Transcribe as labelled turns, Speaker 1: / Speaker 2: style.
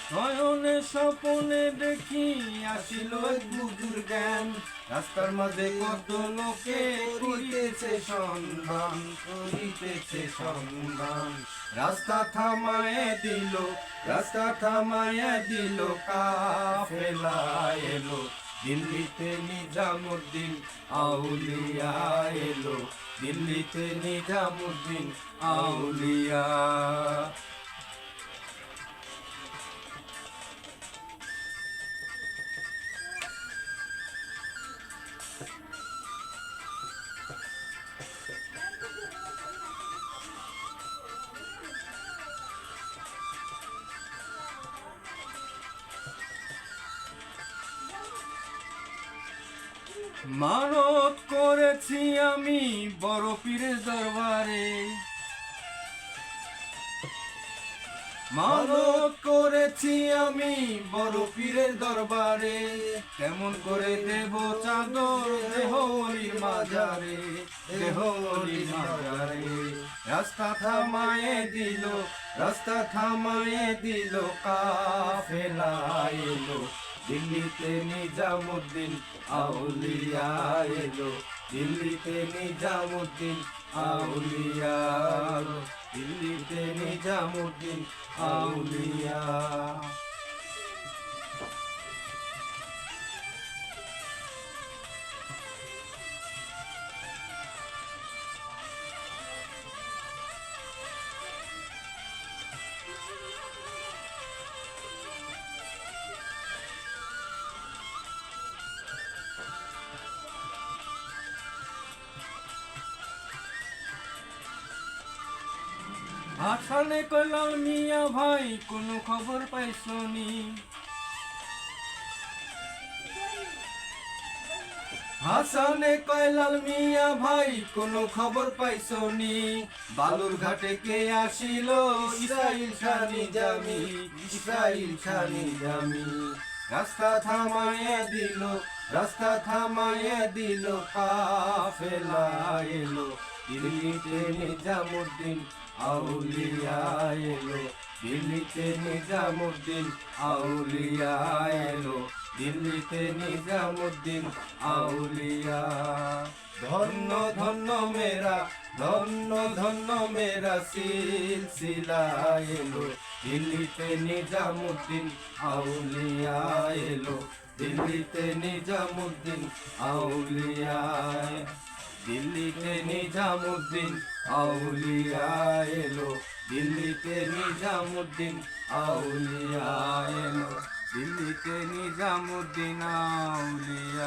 Speaker 1: শয়নে স্বপনে দেখি আসিল এক বুদ্ধুর জ্ঞান, রাস্তার মাঝে কত লোকে করিতেছে সন্ধান, করিতেছে সন্ধান। রাস্তা থামায়ে দিল, রাস্তা থামায়ে দিল, কাফেলা এলো। দিল্লিতে নিজামুদ্দিন আউলিয়া এলো, দিল্লিতে নিজামুদ্দিন আউলিয়া। মানত করেছি আমি বড় পীরের দরবারে, মানত করেছি আমি বড় পীরের দরবারে। কেমন করে দেব চাদর দেহলির মাজারে, দেহলির মাজারে। রাস্তা থামায়ে দিল, রাস্তা থামায়ে দিল, কাফেলা এলো। দিল্লিতে নিজামুদ্দিন আউলিয়া এলো, দিল্লিতে নিজামুদ্দিন আউলিয়া, দিল্লিতে নিজামুদ্দিন আউলিয়া। হাসানে কইলাম মিয়া ভাই কোনো খবর পাইছনি, হাসানে কইলাম মিয়া ভাই কোনো খবর পাইছনি। বালুর ঘাটে কে আসিল ইসরাইল শাহ নিজামী, ইসরাইল শাহ নিজামী। রাস্তা থামায়ে দিল, রাস্তা থামায়ে দিল, কাফেলা এলো। দিল্লিতে নিজামুদ্দিন আউলিয়া এলো, দিল্লিতে নিজামুদ্দিন আউলিয়া এলো, দিল্লিতে নিজামুদ্দিন আউলিয়া। ধন্য ধন্য মেরা, ধন্য ধন্য মেরা সিলসিলা এলো, দিল্লিতে নিজামুদ্দিন আউলিয়া এলো, দিল্লিতে নিজামুদ্দিন আউলিয়া, দিল্লিতে নিজামুদ্দিন আউলিয়া এলো, দিল্লিতে নিজামুদ্দিন আউলিয়া এলো, দিল্লিতে নিজামুদ্দিন আউলিয়া।